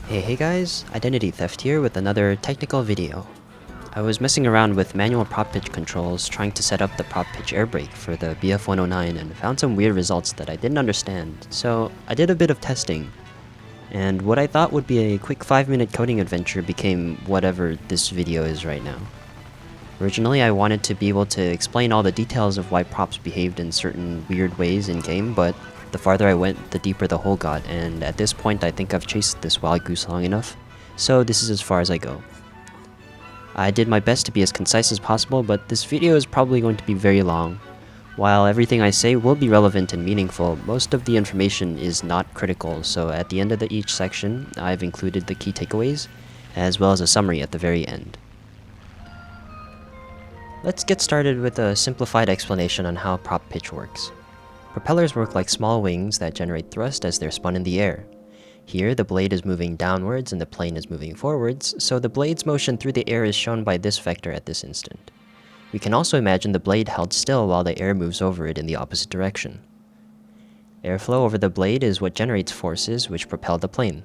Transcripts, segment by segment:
Hey guys, Identity Theft here with another technical video. I was messing around with manual prop pitch controls trying to set up the prop pitch airbrake for the BF-109 and found some weird results that I didn't understand, so I did a bit of testing. And what I thought would be a quick 5-minute coding adventure became whatever this video is right now. Originally I wanted to be able to explain all the details of why props behaved in certain weird ways in-game, but the farther I went, the deeper the hole got, and at this point I think I've chased this wild goose long enough, so this is as far as I go. I did my best to be as concise as possible, but this video is probably going to be very long. While everything I say will be relevant and meaningful, most of the information is not critical, so at the end of each section, I've included the key takeaways, as well as a summary at the very end. Let's get started with a simplified explanation on how prop pitch works. Propellers work like small wings that generate thrust as they're spun in the air. Here, the blade is moving downwards and the plane is moving forwards, so the blade's motion through the air is shown by this vector at this instant. We can also imagine the blade held still while the air moves over it in the opposite direction. Airflow over the blade is what generates forces which propel the plane.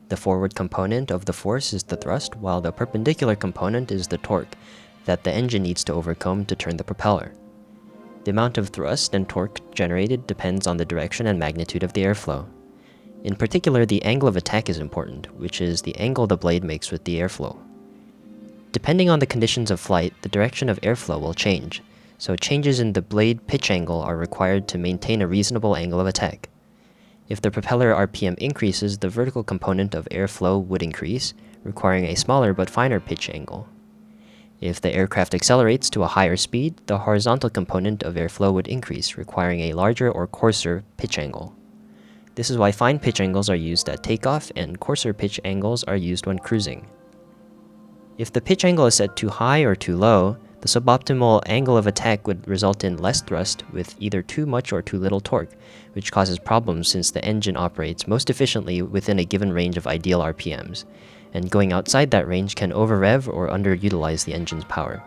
The forward component of the force is the thrust, while the perpendicular component is the torque that the engine needs to overcome to turn the propeller. The amount of thrust and torque generated depends on the direction and magnitude of the airflow. In particular, the angle of attack is important, which is the angle the blade makes with the airflow. Depending on the conditions of flight, the direction of airflow will change, so changes in the blade pitch angle are required to maintain a reasonable angle of attack. If the propeller RPM increases, the vertical component of airflow would increase, requiring a smaller but finer pitch angle. If the aircraft accelerates to a higher speed, the horizontal component of airflow would increase, requiring a larger or coarser pitch angle. This is why fine pitch angles are used at takeoff and coarser pitch angles are used when cruising. If the pitch angle is set too high or too low, the suboptimal angle of attack would result in less thrust with either too much or too little torque, which causes problems since the engine operates most efficiently within a given range of ideal RPMs, and going outside that range can over-rev or underutilize the engine's power.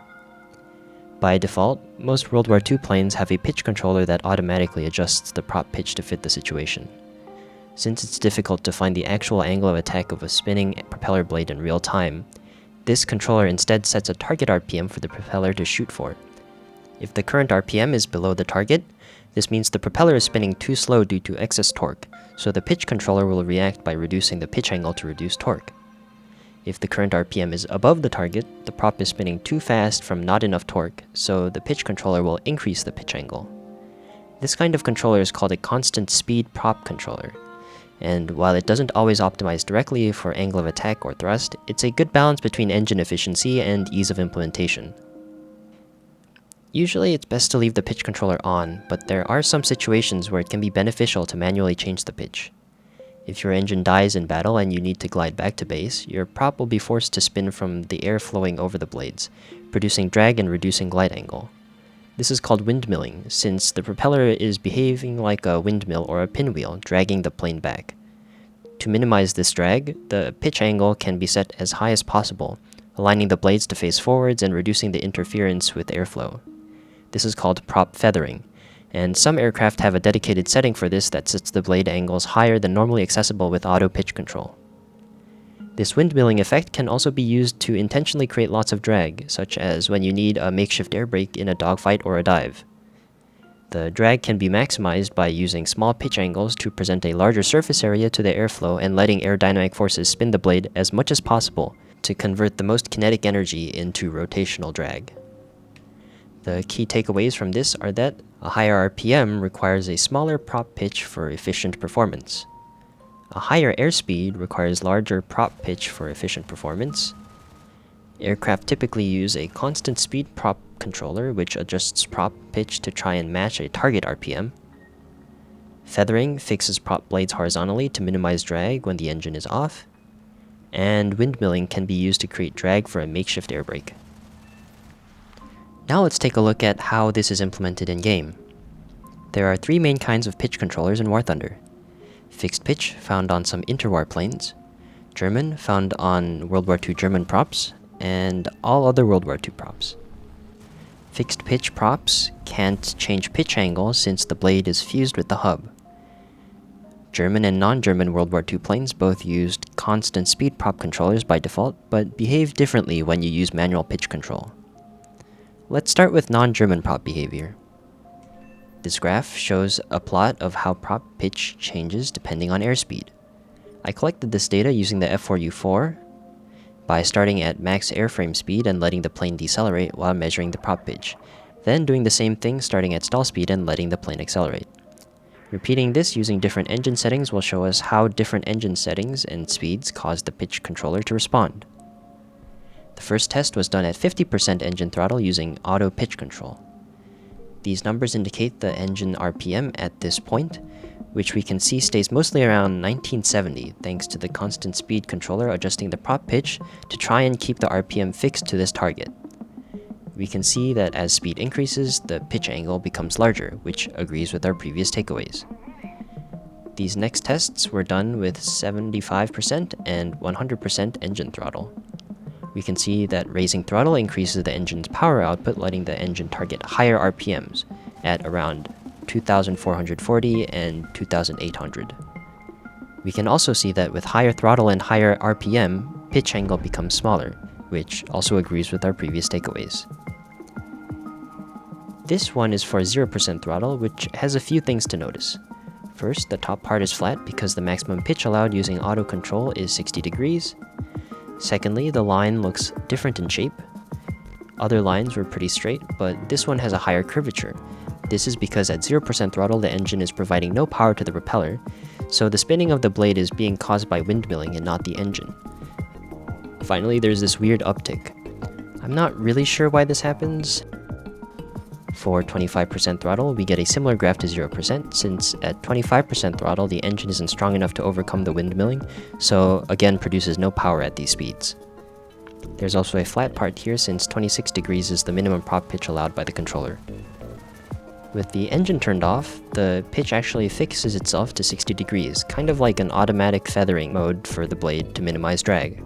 By default, most World War II planes have a pitch controller that automatically adjusts the prop pitch to fit the situation. Since it's difficult to find the actual angle of attack of a spinning propeller blade in real time, this controller instead sets a target RPM for the propeller to shoot for. If the current RPM is below the target, this means the propeller is spinning too slow due to excess torque, so the pitch controller will react by reducing the pitch angle to reduce torque. If the current RPM is above the target, the prop is spinning too fast from not enough torque, so the pitch controller will increase the pitch angle. This kind of controller is called a constant speed prop controller, and while it doesn't always optimize directly for angle of attack or thrust, it's a good balance between engine efficiency and ease of implementation. Usually it's best to leave the pitch controller on, but there are some situations where it can be beneficial to manually change the pitch. If your engine dies in battle and you need to glide back to base, your prop will be forced to spin from the air flowing over the blades, producing drag and reducing glide angle. This is called windmilling, since the propeller is behaving like a windmill or a pinwheel, dragging the plane back. To minimize this drag, the pitch angle can be set as high as possible, aligning the blades to face forwards and reducing the interference with airflow. This is called prop feathering, and some aircraft have a dedicated setting for this that sets the blade angles higher than normally accessible with auto pitch control. This windmilling effect can also be used to intentionally create lots of drag, such as when you need a makeshift air brake in a dogfight or a dive. The drag can be maximized by using small pitch angles to present a larger surface area to the airflow and letting aerodynamic forces spin the blade as much as possible to convert the most kinetic energy into rotational drag. The key takeaways from this are that a higher RPM requires a smaller prop pitch for efficient performance. A higher airspeed requires larger prop pitch for efficient performance. Aircraft typically use a constant speed prop controller which adjusts prop pitch to try and match a target RPM. Feathering fixes prop blades horizontally to minimize drag when the engine is off. And windmilling can be used to create drag for a makeshift air brake. Now let's take a look at how this is implemented in-game. There are 3 main kinds of pitch controllers in War Thunder. Fixed pitch, found on some interwar planes. German, found on World War II German props. And all other World War II props. Fixed pitch props can't change pitch angle since the blade is fused with the hub. German and non-German World War II planes both used constant speed prop controllers by default, but behave differently when you use manual pitch control. Let's start with non-German prop behavior. This graph shows a plot of how prop pitch changes depending on airspeed. I collected this data using the F4U4 by starting at max airframe speed and letting the plane decelerate while measuring the prop pitch, then doing the same thing starting at stall speed and letting the plane accelerate. Repeating this using different engine settings will show us how different engine settings and speeds cause the pitch controller to respond. The first test was done at 50% engine throttle using auto pitch control. These numbers indicate the engine RPM at this point, which we can see stays mostly around 1970 thanks to the constant speed controller adjusting the prop pitch to try and keep the RPM fixed to this target. We can see that as speed increases, the pitch angle becomes larger, which agrees with our previous takeaways. These next tests were done with 75% and 100% engine throttle. We can see that raising throttle increases the engine's power output, letting the engine target higher RPMs at around 2,440 and 2,800. We can also see that with higher throttle and higher RPM, pitch angle becomes smaller, which also agrees with our previous takeaways. This one is for 0% throttle, which has a few things to notice. First, the top part is flat because the maximum pitch allowed using auto control is 60 degrees. Secondly, the line looks different in shape. Other lines were pretty straight, but this one has a higher curvature. This is because at 0% throttle, the engine is providing no power to the propeller, so the spinning of the blade is being caused by windmilling and not the engine. Finally, there's this weird uptick. I'm not really sure why this happens. For 25% throttle, we get a similar graph to 0%, since at 25% throttle, the engine isn't strong enough to overcome the windmilling, so again produces no power at these speeds. There's also a flat part here since 26 degrees is the minimum prop pitch allowed by the controller. With the engine turned off, the pitch actually fixes itself to 60 degrees, kind of like an automatic feathering mode for the blade to minimize drag.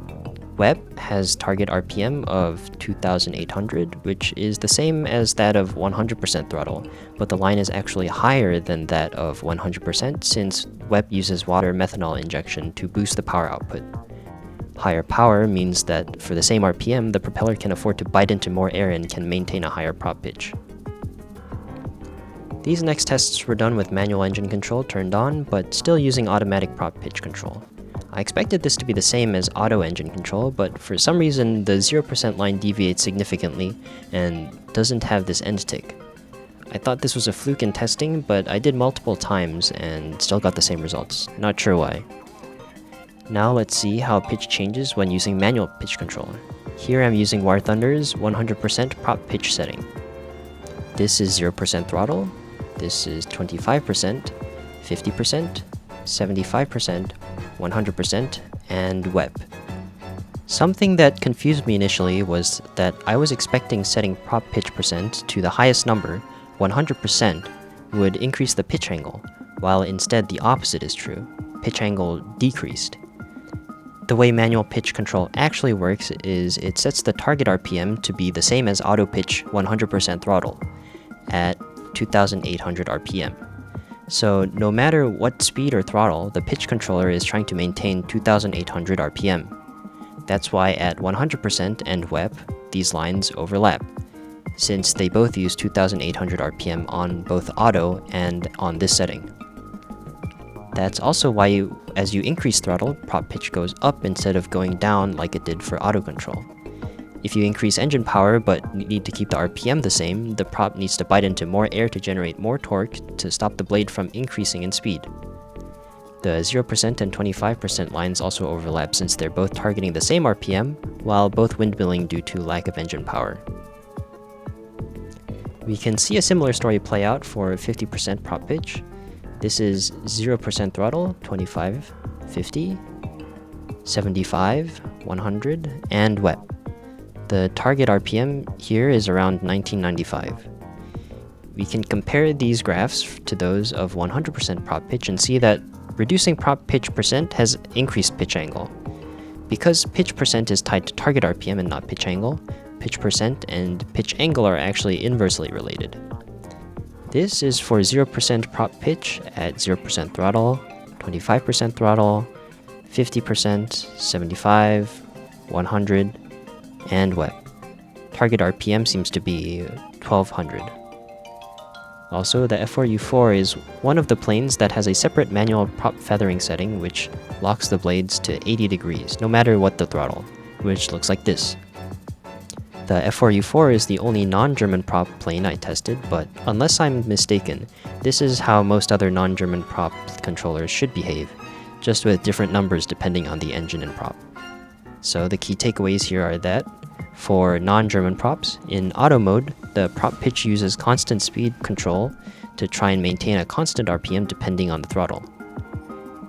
WEP has target RPM of 2,800, which is the same as that of 100% throttle, but the line is actually higher than that of 100% since WEP uses water methanol injection to boost the power output. Higher power means that for the same RPM, the propeller can afford to bite into more air and can maintain a higher prop pitch. These next tests were done with manual engine control turned on, but still using automatic prop pitch control. I expected this to be the same as auto engine control, but for some reason the 0% line deviates significantly and doesn't have this end tick. I thought this was a fluke in testing, but I did multiple times and still got the same results. Not sure why. Now let's see how pitch changes when using manual pitch control. Here I'm using War Thunder's 100% prop pitch setting. This is 0% throttle, this is 25%, 50%, 75%, 100%, and WEP. Something that confused me initially was that I was expecting setting prop pitch percent to the highest number, 100%, would increase the pitch angle, while instead the opposite is true. Pitch angle decreased. The way manual pitch control actually works is it sets the target RPM to be the same as auto pitch 100% throttle, at 2,800 RPM. So no matter what speed or throttle, the pitch controller is trying to maintain 2,800 RPM. That's why at 100% and WEP, these lines overlap, since they both use 2,800 RPM on both auto and on this setting. That's also why as you increase throttle, prop pitch goes up instead of going down like it did for auto control. If you increase engine power but need to keep the RPM the same, the prop needs to bite into more air to generate more torque to stop the blade from increasing in speed. The 0% and 25% lines also overlap since they're both targeting the same RPM, while both windmilling due to lack of engine power. We can see a similar story play out for 50% prop pitch. This is 0% throttle, 25, 50, 75, 100, and WEP. The target RPM here is around 1995. We can compare these graphs to those of 100% prop pitch and see that reducing prop pitch percent has increased pitch angle. Because pitch percent is tied to target RPM and not pitch angle, pitch percent and pitch angle are actually inversely related. This is for 0% prop pitch at 0% throttle, 25% throttle, 50%, 75, 100, and wet. Target RPM seems to be 1200. Also, the F4U4 is one of the planes that has a separate manual prop feathering setting which locks the blades to 80 degrees, no matter what the throttle, which looks like this. The F4U4 is the only non-German prop plane I tested, but unless I'm mistaken, this is how most other non-German prop controllers should behave, just with different numbers depending on the engine and prop. So the key takeaways here are that, for non-German props, in auto mode, the prop pitch uses constant speed control to try and maintain a constant RPM depending on the throttle.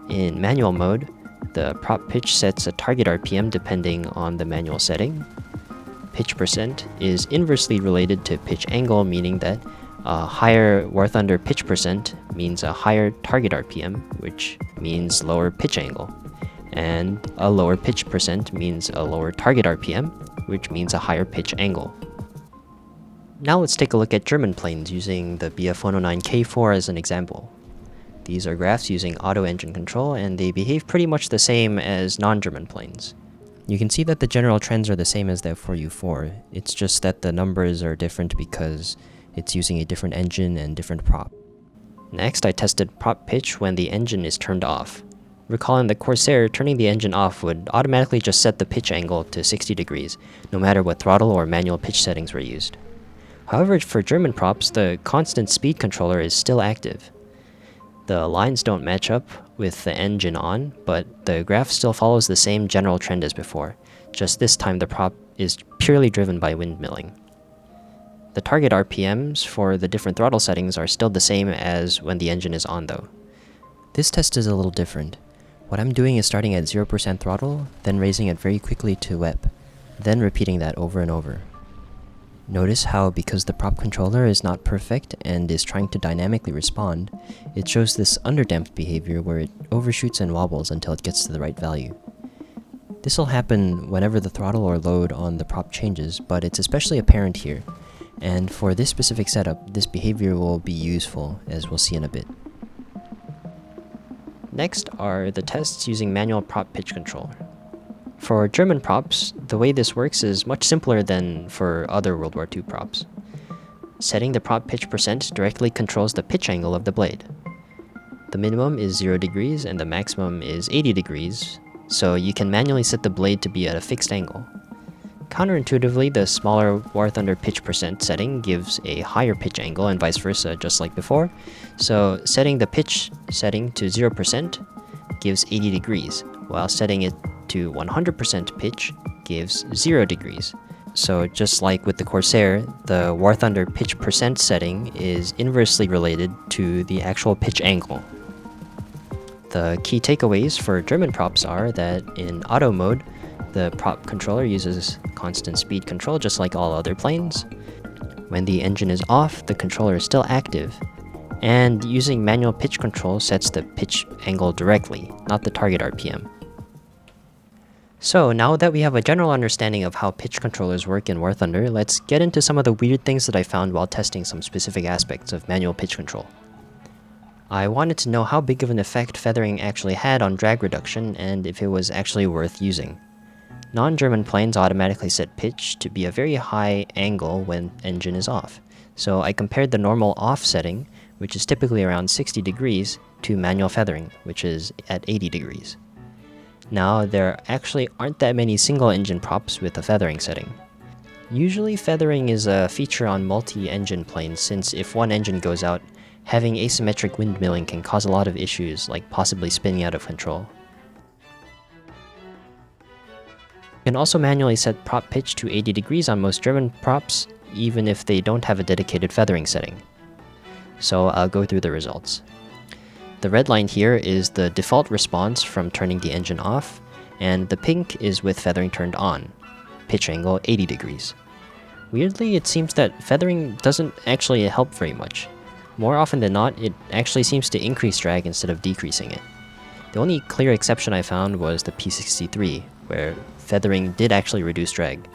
In manual mode, the prop pitch sets a target RPM depending on the manual setting. Pitch percent is inversely related to pitch angle, meaning that a higher War Thunder pitch percent means a higher target RPM, which means lower pitch angle. And a lower pitch percent means a lower target RPM, which means a higher pitch angle. Now let's take a look at German planes using the BF109K4 as an example. These are graphs using auto engine control, and they behave pretty much the same as non-German planes. You can see that the general trends are the same as the F4U4, it's just that the numbers are different because it's using a different engine and different prop. Next, I tested prop pitch when the engine is turned off. Recall in the Corsair, turning the engine off would automatically just set the pitch angle to 60 degrees, no matter what throttle or manual pitch settings were used. However, for German props, the constant speed controller is still active. The lines don't match up with the engine on, but the graph still follows the same general trend as before, just this time the prop is purely driven by windmilling. The target RPMs for the different throttle settings are still the same as when the engine is on though. This test is a little different. What I'm doing is starting at 0% throttle, then raising it very quickly to WEP, then repeating that over and over. Notice how, because the prop controller is not perfect and is trying to dynamically respond, it shows this underdamped behavior where it overshoots and wobbles until it gets to the right value. This will happen whenever the throttle or load on the prop changes, but it's especially apparent here, and for this specific setup, this behavior will be useful, as we'll see in a bit. Next are the tests using manual prop pitch control. For German props, the way this works is much simpler than for other World War II props. Setting the prop pitch percent directly controls the pitch angle of the blade. The minimum is 0 degrees and the maximum is 80 degrees, so you can manually set the blade to be at a fixed angle. Counterintuitively, the smaller War Thunder pitch percent setting gives a higher pitch angle and vice versa, just like before, so setting the pitch setting to 0% gives 80 degrees, while setting it to 100% pitch gives 0 degrees. So just like with the Corsair, the War Thunder pitch percent setting is inversely related to the actual pitch angle. The key takeaways for German props are that in auto mode, the prop controller uses constant speed control just like all other planes. When the engine is off, the controller is still active, and using manual pitch control sets the pitch angle directly, not the target RPM. So now that we have a general understanding of how pitch controllers work in War Thunder, let's get into some of the weird things that I found while testing some specific aspects of manual pitch control. I wanted to know how big of an effect feathering actually had on drag reduction and if it was actually worth using. Non-German planes automatically set pitch to be a very high angle when engine is off, so I compared the normal off setting, which is typically around 60 degrees, to manual feathering, which is at 80 degrees. Now, there actually aren't that many single-engine props with a feathering setting. Usually, feathering is a feature on multi-engine planes since if one engine goes out, having asymmetric windmilling can cause a lot of issues, like possibly spinning out of control. You can also manually set prop pitch to 80 degrees on most German props, even if they don't have a dedicated feathering setting. So I'll go through the results. The red line here is the default response from turning the engine off, and the pink is with feathering turned on, pitch angle 80 degrees. Weirdly, it seems that feathering doesn't actually help very much. More often than not, it actually seems to increase drag instead of decreasing it. The only clear exception I found was the P63, where feathering did actually reduce drag.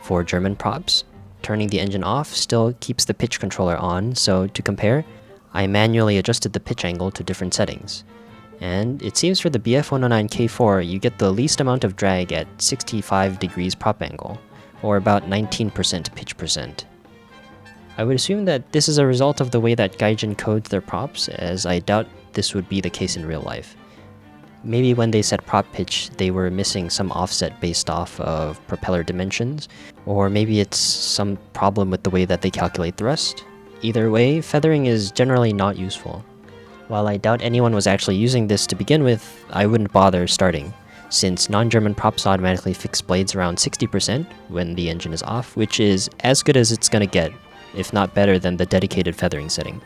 For German props, turning the engine off still keeps the pitch controller on, so to compare, I manually adjusted the pitch angle to different settings. And it seems for the BF109K4 you get the least amount of drag at 65 degrees prop angle, or about 19% pitch percent. I would assume that this is a result of the way that Gaijin codes their props, as I doubt this would be the case in real life. Maybe when they set prop pitch, they were missing some offset based off of propeller dimensions, or maybe it's some problem with the way that they calculate thrust. Either way, feathering is generally not useful. While I doubt anyone was actually using this to begin with, I wouldn't bother starting, since non-German props automatically fix blades around 60% when the engine is off, which is as good as it's gonna get, if not better than the dedicated feathering setting.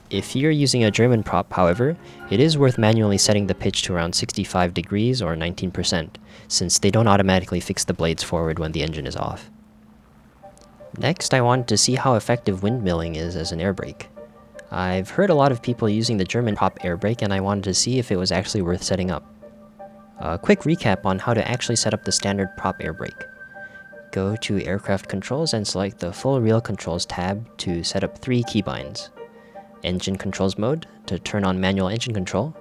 If you're using a German prop, however, it is worth manually setting the pitch to around 65 degrees or 19%, since they don't automatically fix the blades forward when the engine is off. Next, I wanted to see how effective windmilling is as an air brake. I've heard a lot of people using the German Prop Airbrake, and I wanted to see if it was actually worth setting up. A quick recap on how to actually set up the standard Prop Airbrake. Go to Aircraft Controls and select the Full Reel Controls tab to set up 3 keybinds. Engine Controls Mode to turn on manual engine control,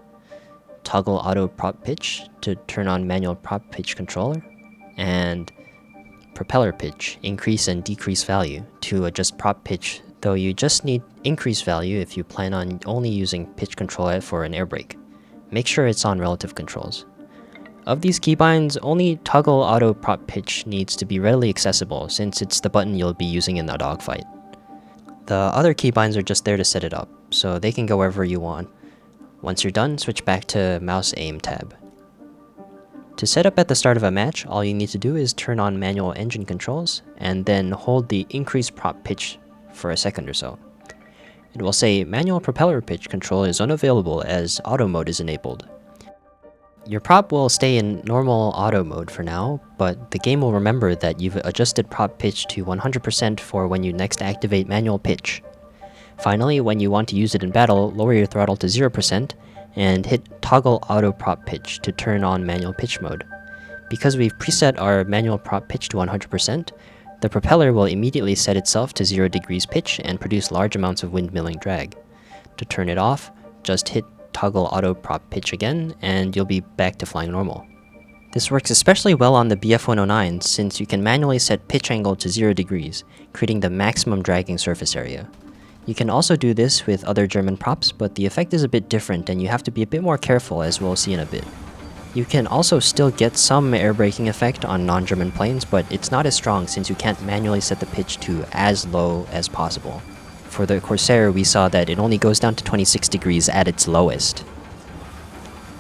Toggle Auto Prop Pitch to turn on manual prop pitch controller, and Propeller Pitch, increase and decrease value to adjust prop pitch, though you just need increase value if you plan on only using pitch control for an air brake. Make sure it's on relative controls. Of these keybinds, only Toggle Auto Prop Pitch needs to be readily accessible since it's the button you'll be using in a dogfight. The other keybinds are just there to set it up, so they can go wherever you want. Once you're done, switch back to Mouse Aim tab. To set up at the start of a match, all you need to do is turn on manual engine controls, and then hold the increase prop pitch for a second or so. It will say manual propeller pitch control is unavailable as auto mode is enabled. Your prop will stay in normal auto mode for now, but the game will remember that you've adjusted prop pitch to 100% for when you next activate manual pitch. Finally, when you want to use it in battle, lower your throttle to 0% and hit Toggle Auto Prop Pitch to turn on manual pitch mode. Because we've preset our manual prop pitch to 100%, the propeller will immediately set itself to 0 degrees pitch and produce large amounts of windmilling drag. To turn it off, just hit Toggle Auto Prop Pitch again, and you'll be back to flying normal. This works especially well on the BF109 since you can manually set pitch angle to 0 degrees, creating the maximum dragging surface area. You can also do this with other German props, but the effect is a bit different and you have to be a bit more careful, as we'll see in a bit. You can also still get some air braking effect on non-German planes, but it's not as strong since you can't manually set the pitch to as low as possible. For the Corsair, we saw that it only goes down to 26 degrees at its lowest.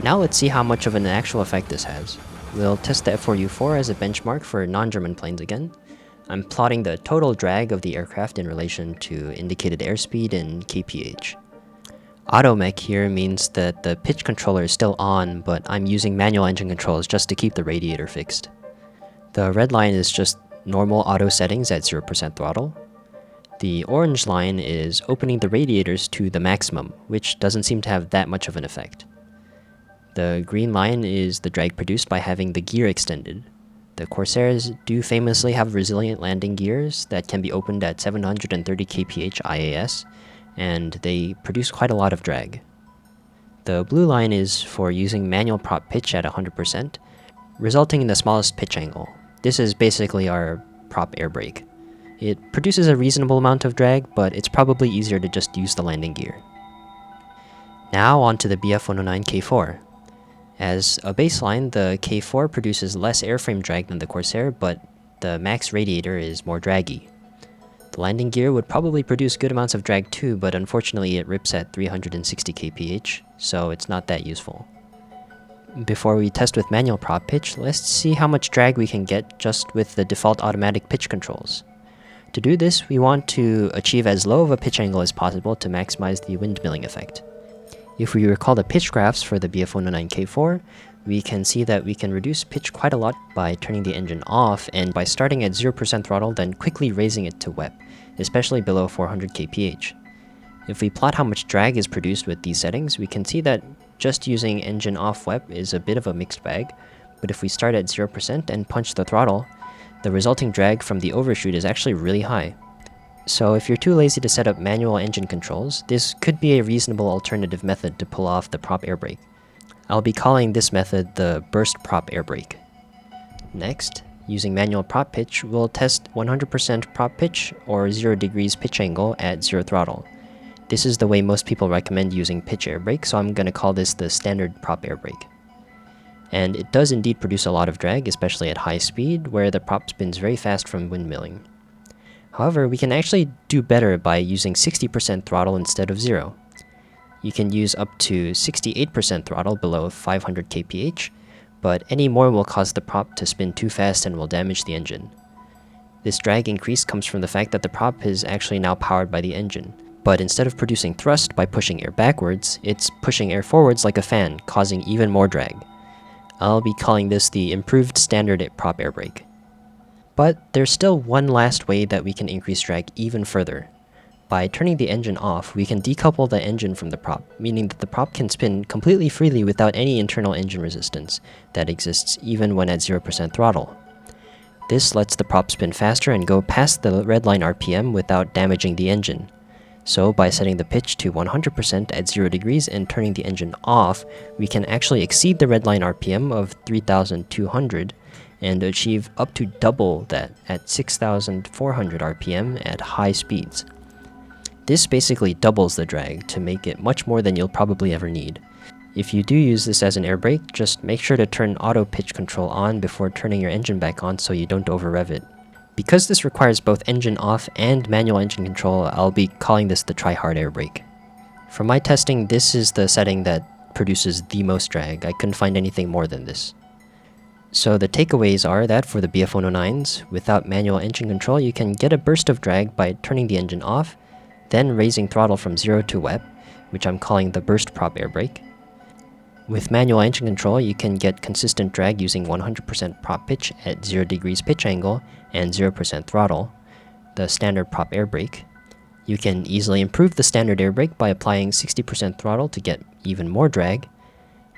Now let's see how much of an actual effect this has. We'll test the F4U4 as a benchmark for non-German planes again. I'm plotting the total drag of the aircraft in relation to indicated airspeed in kph. Automech here means that the pitch controller is still on, but I'm using manual engine controls just to keep the radiator fixed. The red line is just normal auto settings at 0% throttle. The orange line is opening the radiators to the maximum, which doesn't seem to have that much of an effect. The green line is the drag produced by having the gear extended. The Corsairs do famously have resilient landing gears that can be opened at 730 kph IAS, and they produce quite a lot of drag. The blue line is for using manual prop pitch at 100%, resulting in the smallest pitch angle. This is basically our prop air brake. It produces a reasonable amount of drag, but it's probably easier to just use the landing gear. Now onto the BF109K4. As a baseline, the K4 produces less airframe drag than the Corsair, but the max radiator is more draggy. The landing gear would probably produce good amounts of drag too, but unfortunately it rips at 360 kph, so it's not that useful. Before we test with manual prop pitch, let's see how much drag we can get just with the default automatic pitch controls. To do this, we want to achieve as low of a pitch angle as possible to maximize the windmilling effect. If we recall the pitch graphs for the BF109K4, we can see that we can reduce pitch quite a lot by turning the engine off and by starting at 0% throttle then quickly raising it to WEP, especially below 400 kph. If we plot how much drag is produced with these settings, we can see that just using engine off WEP is a bit of a mixed bag, but if we start at 0% and punch the throttle, the resulting drag from the overshoot is actually really high. So if you're too lazy to set up manual engine controls, this could be a reasonable alternative method to pull off the prop airbrake. I'll be calling this method the burst prop airbrake. Next, using manual prop pitch, we'll test 100% prop pitch or 0 degrees pitch angle at 0 throttle. This is the way most people recommend using pitch airbrake, so I'm going to call this the standard prop airbrake. And it does indeed produce a lot of drag, especially at high speed, where the prop spins very fast from windmilling. However, we can actually do better by using 60% throttle instead of 0. You can use up to 68% throttle below 500 kph, but any more will cause the prop to spin too fast and will damage the engine. This drag increase comes from the fact that the prop is actually now powered by the engine, but instead of producing thrust by pushing air backwards, it's pushing air forwards like a fan, causing even more drag. I'll be calling this the improved standard prop airbrake. But there's still one last way that we can increase drag even further. By turning the engine off, we can decouple the engine from the prop, meaning that the prop can spin completely freely without any internal engine resistance that exists even when at 0% throttle. This lets the prop spin faster and go past the redline RPM without damaging the engine. So by setting the pitch to 100% at 0 degrees and turning the engine off, we can actually exceed the redline RPM of 3,200 and achieve up to double that at 6,400 RPM at high speeds. This basically doubles the drag to make it much more than you'll probably ever need. If you do use this as an airbrake, just make sure to turn auto pitch control on before turning your engine back on so you don't over-rev it. Because this requires both engine off and manual engine control, I'll be calling this the try-hard airbrake. For my testing, this is the setting that produces the most drag. I couldn't find anything more than this. So the takeaways are that for the BF109s, without manual engine control, you can get a burst of drag by turning the engine off, then raising throttle from 0 to WEP, which I'm calling the burst prop airbrake. With manual engine control, you can get consistent drag using 100% prop pitch at 0 degrees pitch angle and 0% throttle, the standard prop airbrake. You can easily improve the standard airbrake by applying 60% throttle to get even more drag,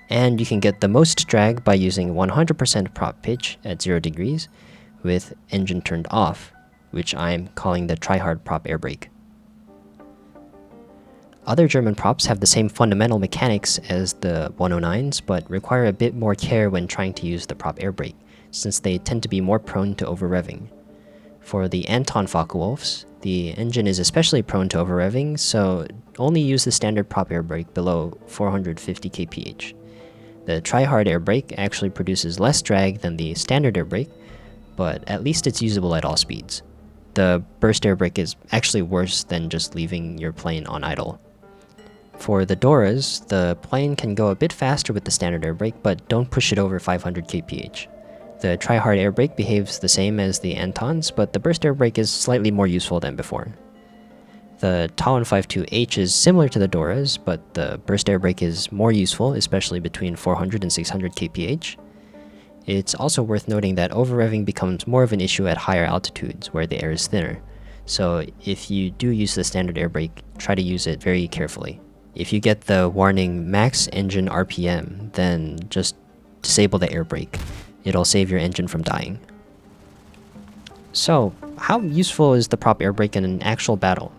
and you can get the most drag by using 100% prop pitch at 0 degrees with engine turned off, which I'm calling the try-hard prop airbrake. Other German props have the same fundamental mechanics as the 109s, but require a bit more care when trying to use the prop airbrake, since they tend to be more prone to over-revving. For the Anton Focke-Wulfs, the engine is especially prone to over-revving, so only use the standard prop airbrake below 450 kph. The try-hard airbrake actually produces less drag than the standard airbrake, but at least it's usable at all speeds. The burst airbrake is actually worse than just leaving your plane on idle. For the Doras, the plane can go a bit faster with the standard airbrake, but don't push it over 500 kph. The try-hard airbrake behaves the same as the Antons, but the burst airbrake is slightly more useful than before. The Tallinn 52H is similar to the Doras, but the burst airbrake is more useful, especially between 400 and 600 kph. It's also worth noting that over-revving becomes more of an issue at higher altitudes, where the air is thinner. So if you do use the standard airbrake, try to use it very carefully. If you get the warning max engine RPM, then just disable the airbrake. It'll save your engine from dying. So, how useful is the prop airbrake in an actual battle?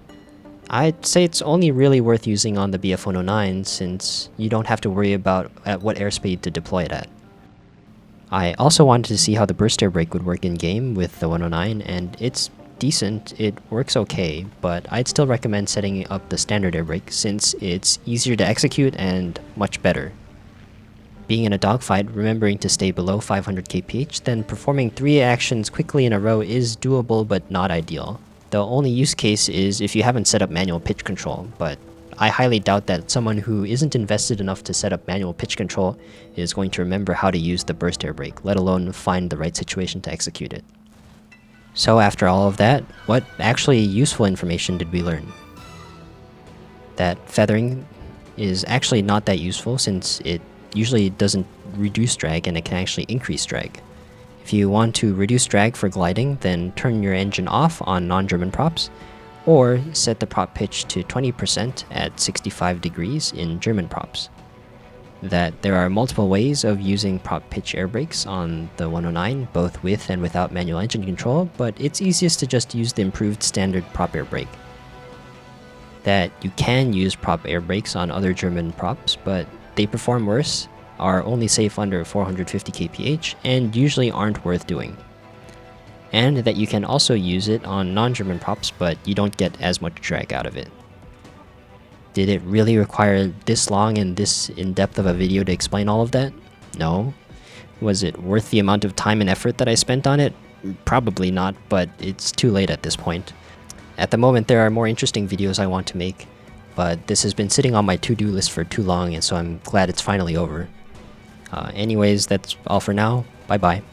I'd say it's only really worth using on the BF109 since you don't have to worry about at what airspeed to deploy it at. I also wanted to see how the burst airbrake would work in-game with the 109, and it's decent, it works okay, but I'd still recommend setting up the standard airbrake since it's easier to execute and much better. Being in a dogfight, remembering to stay below 500 kph, then performing 3 actions quickly in a row is doable but not ideal. The only use case is if you haven't set up manual pitch control, but I highly doubt that someone who isn't invested enough to set up manual pitch control is going to remember how to use the burst airbrake, let alone find the right situation to execute it. So after all of that, what actually useful information did we learn? That feathering is actually not that useful since it usually doesn't reduce drag and it can actually increase drag. If you want to reduce drag for gliding, then turn your engine off on non-German props, or set the prop pitch to 20% at 65 degrees in German props. that there are multiple ways of using prop pitch air brakes on the 109, both with and without manual engine control, but it's easiest to just use the improved standard prop air brake. That you can use prop air brakes on other German props, but they perform worse, are only safe under 450 kph, and usually aren't worth doing. And that you can also use it on non-German props, but you don't get as much drag out of it. Did it really require this long and this in-depth of a video to explain all of that? No. Was it worth the amount of time and effort that I spent on it? Probably not, but it's too late at this point. At the moment, there are more interesting videos I want to make, but this has been sitting on my to-do list for too long, and so I'm glad it's finally over. Anyways, that's all for now. Bye-bye.